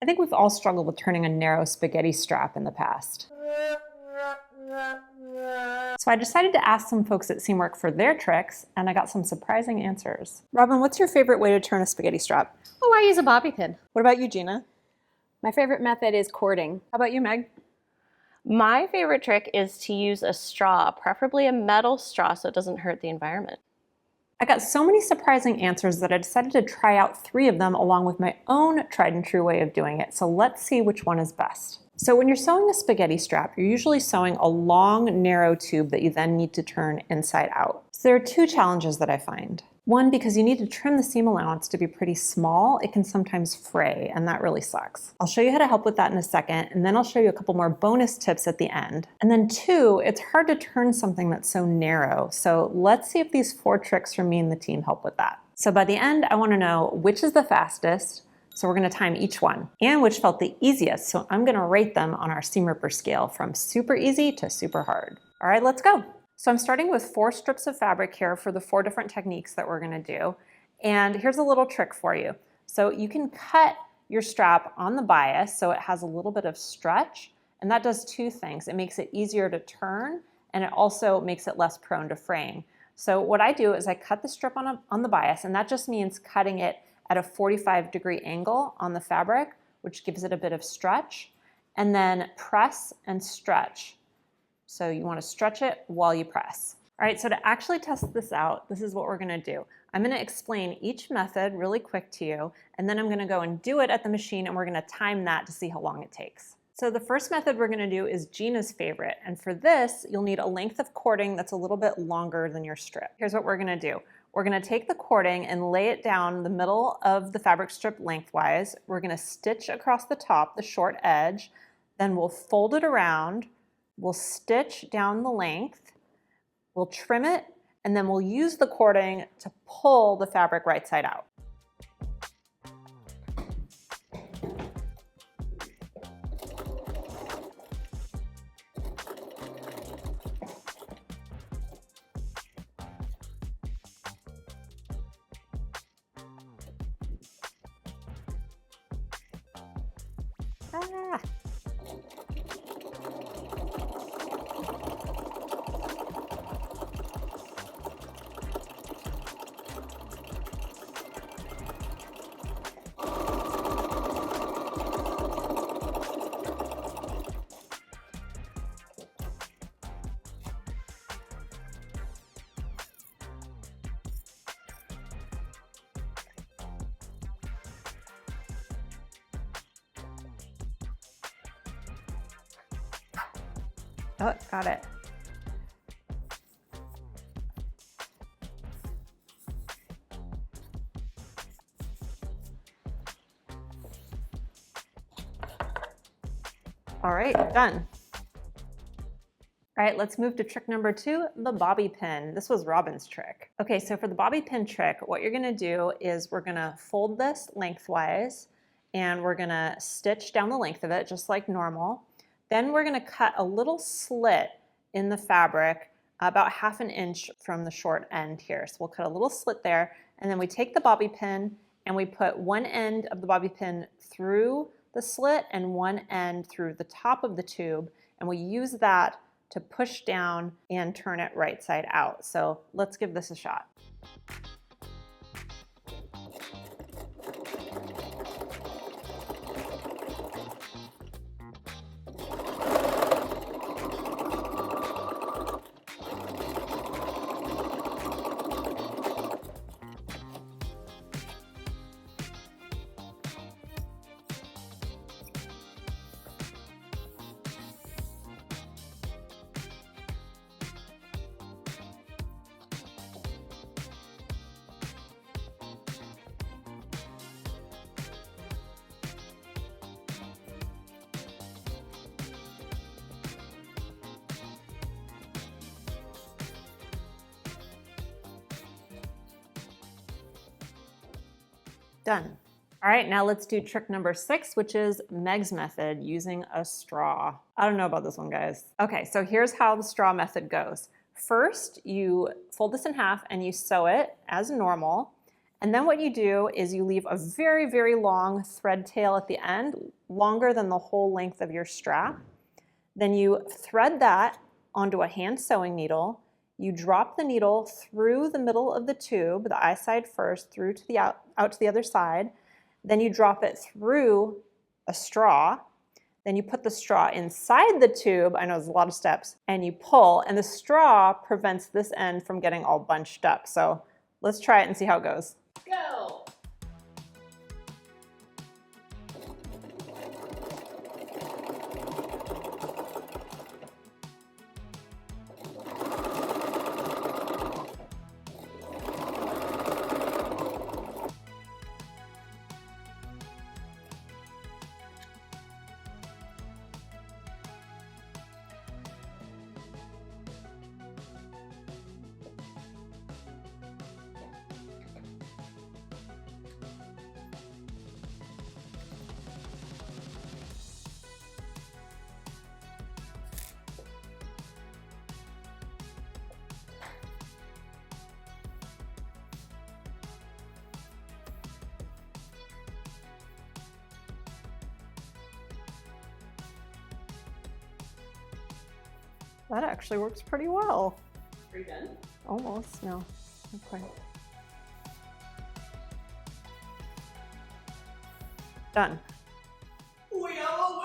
I think we've all struggled with turning a narrow spaghetti strap in the past. So I decided to ask some folks at Seamwork for their tricks, and I got some surprising answers. Robin, what's your favorite way to turn a spaghetti strap? Oh, I use a bobby pin. What about you, Gina? My favorite method is cording. How about you, Meg? My favorite trick is to use a straw, preferably a metal straw so it doesn't hurt the environment. I got so many surprising answers that I decided to try out 3 of them along with my own tried and true way of doing it. So let's see which one is best. So when you're sewing a spaghetti strap, you're usually sewing a long, narrow tube that you then need to turn inside out. So there are 2 challenges that I find. One, because you need to trim the seam allowance to be pretty small, it can sometimes fray, and that really sucks. I'll show you how to help with that in a second, and then I'll show you a couple more bonus tips at the end. And then 2, it's hard to turn something that's so narrow. So let's see if these 4 tricks from me and the team help with that. So by the end, I want to know which is the fastest, so we're going to time each one, and which felt the easiest, so I'm going to rate them on our seam ripper scale from super easy to super hard. All right, let's go. So I'm starting with 4 strips of fabric here for the 4 different techniques that we're going to do. And here's a little trick for you. So you can cut your strap on the bias so it has a little bit of stretch, and that does 2 things. It makes it easier to turn, and it also makes it less prone to fraying. So what I do is I cut the strip on the bias, and that just means cutting it at a 45-degree angle on the fabric, which gives it a bit of stretch, and then press and stretch. So you want to stretch it while you press. All right, so to actually test this out, this is what we're going to do. I'm going to explain each method really quick to you, and then I'm going to go and do it at the machine, and we're going to time that to see how long it takes. So the first method we're going to do is Gina's favorite, and for this, you'll need a length of cording that's a little bit longer than your strip. Here's what we're going to do. We're going to take the cording and lay it down the middle of the fabric strip lengthwise. We're going to stitch across the top, the short edge, then we'll fold it around. We'll stitch down the length, we'll trim it, and then we'll use the cording to pull the fabric right side out. Ah. Oh, got it. All right, done. All right, let's move to trick number 2, the bobby pin. This was Robin's trick. Okay, so for the bobby pin trick, what you're gonna do is we're gonna fold this lengthwise, and we're gonna stitch down the length of it, just like normal. Then we're gonna cut a little slit in the fabric, about 1/2 inch from the short end here. So we'll cut a little slit there, and then we take the bobby pin and we put one end of the bobby pin through the slit and one end through the top of the tube, and we use that to push down and turn it right side out. So let's give this a shot. Done. All right, now let's do trick number 6, which is Meg's method, using a straw. I don't know about this one, guys. Okay, so here's how the straw method goes. First, you fold this in half and you sew it as normal, And then what you do is you leave a very, very long thread tail at the end, longer than the whole length of your strap. Then you thread that onto a hand sewing needle. You drop the needle through the middle of the tube, the eye side first, through to the out to the other side. Then you drop it through a straw. Then you put the straw inside the tube, I know there's a lot of steps, and you pull, and the straw prevents this end from getting all bunched up. So let's try it and see how it goes. Go! That actually works pretty well. Are you done? Almost, no, not quite. Done. We have a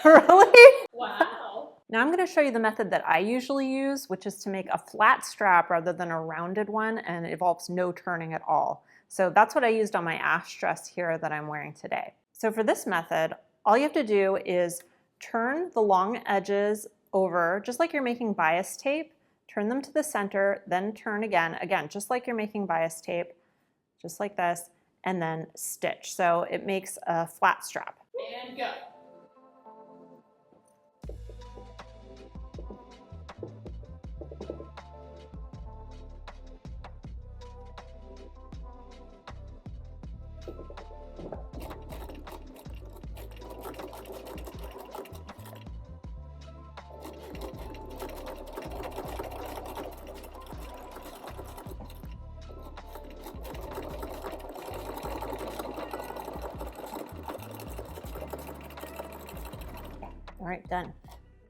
winner! Really? Wow. Now I'm going to show you the method that I usually use, which is to make a flat strap rather than a rounded one, and it involves no turning at all. So that's what I used on my ash dress here that I'm wearing today. So for this method, all you have to do is turn the long edges over, just like you're making bias tape, turn them to the center, then turn again, just like you're making bias tape, just like this, and then stitch. So it makes a flat strap. And go. All right, done.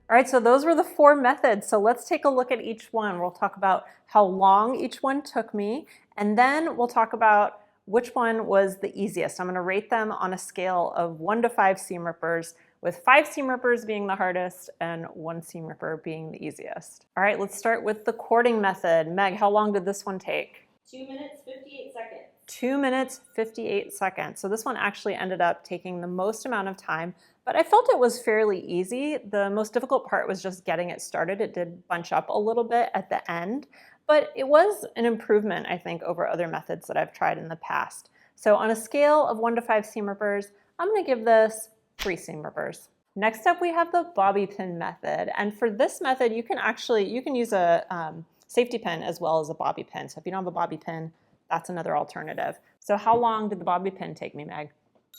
All right, so those were the 4 methods. So let's take a look at each one. We'll talk about how long each one took me, and then we'll talk about which one was the easiest. I'm gonna rate them on a scale of 1 to 5 seam rippers, with 5 seam rippers being the hardest and 1 seam ripper being the easiest. All right, let's start with the cording method. Meg, how long did this one take? 2 minutes, 58 seconds. 2 minutes, 58 seconds. So this one actually ended up taking the most amount of time, but I felt it was fairly easy. The most difficult part was just getting it started. It did bunch up a little bit at the end, but it was an improvement, I think, over other methods that I've tried in the past. So on a scale of 1 to 5 seam rippers, I'm gonna give this 3 seam rippers. Next up, we have the bobby pin method. And for this method, you can use a safety pin as well as a bobby pin. So if you don't have a bobby pin, that's another alternative. So how long did the bobby pin take me, Meg?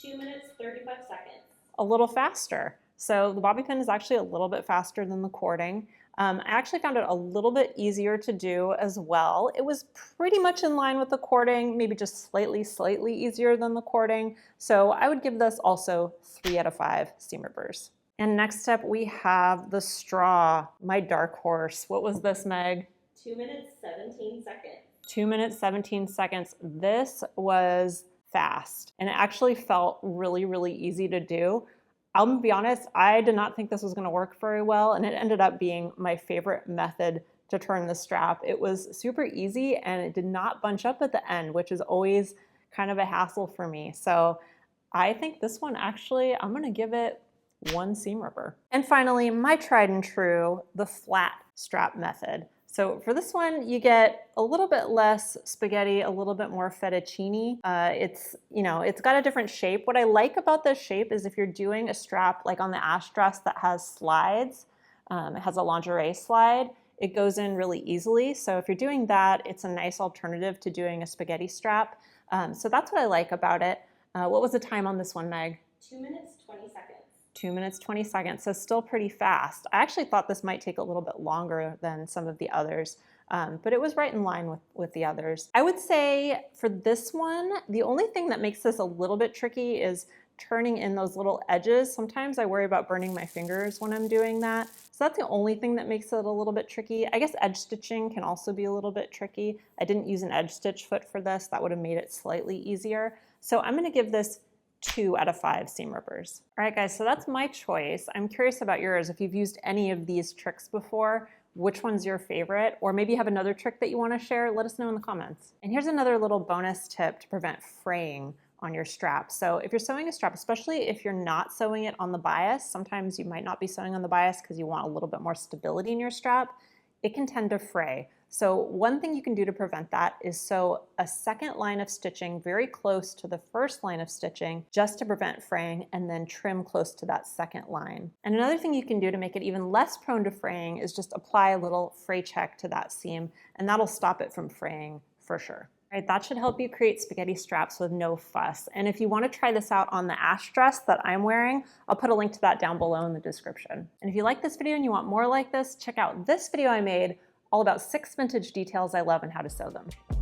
2 minutes, 35 seconds. A little faster. So the bobby pin is actually a little bit faster than the cording. I actually found it a little bit easier to do as well. It was pretty much in line with the cording, maybe just slightly easier than the cording. So I would give this also 3 out of 5 seam rippers. And next up we have the straw, my dark horse. What was this, Meg? 2 minutes, 17 seconds. 2 minutes, 17 seconds. This was fast, and it actually felt really, really easy to do. I'm gonna be honest, I did not think this was gonna work very well, and it ended up being my favorite method to turn the strap. It was super easy, and it did not bunch up at the end, which is always kind of a hassle for me. So I think this one actually, I'm gonna give it 1 seam ripper. And finally, my tried and true, the flat strap method. So for this one, you get a little bit less spaghetti, a little bit more fettuccine. It's got a different shape. What I like about this shape is if you're doing a strap like on the ash dress that has slides, it has a lingerie slide, it goes in really easily. So if you're doing that, it's a nice alternative to doing a spaghetti strap. So that's what I like about it. What was the time on this one, Meg? 2 minutes, 20 seconds. 2 minutes, 20 seconds, so still pretty fast. I actually thought this might take a little bit longer than some of the others. but it was right in line with the others. I would say for this one, the only thing that makes this a little bit tricky is turning in those little edges. Sometimes I worry about burning my fingers when I'm doing that. So that's the only thing that makes it a little bit tricky. I guess edge stitching can also be a little bit tricky. I didn't use an edge stitch foot for this. That would have made it slightly easier. So I'm gonna give this 2 out of 5 seam rippers. All right guys, so that's my choice. I'm curious about yours. If you've used any of these tricks before, which one's your favorite? Or maybe you have another trick that you wanna share, let us know in the comments. And here's another little bonus tip to prevent fraying on your strap. So if you're sewing a strap, especially if you're not sewing it on the bias, sometimes you might not be sewing on the bias because you want a little bit more stability in your strap, it can tend to fray. So one thing you can do to prevent that is sew a second line of stitching very close to the first line of stitching just to prevent fraying, and then trim close to that second line. And another thing you can do to make it even less prone to fraying is just apply a little fray check to that seam, and that'll stop it from fraying for sure. Right, that should help you create spaghetti straps with no fuss. And if you want to try this out on the ash dress that I'm wearing, I'll put a link to that down below in the description. And if you like this video and you want more like this, check out this video I made all about 6 vintage details I love and how to sew them.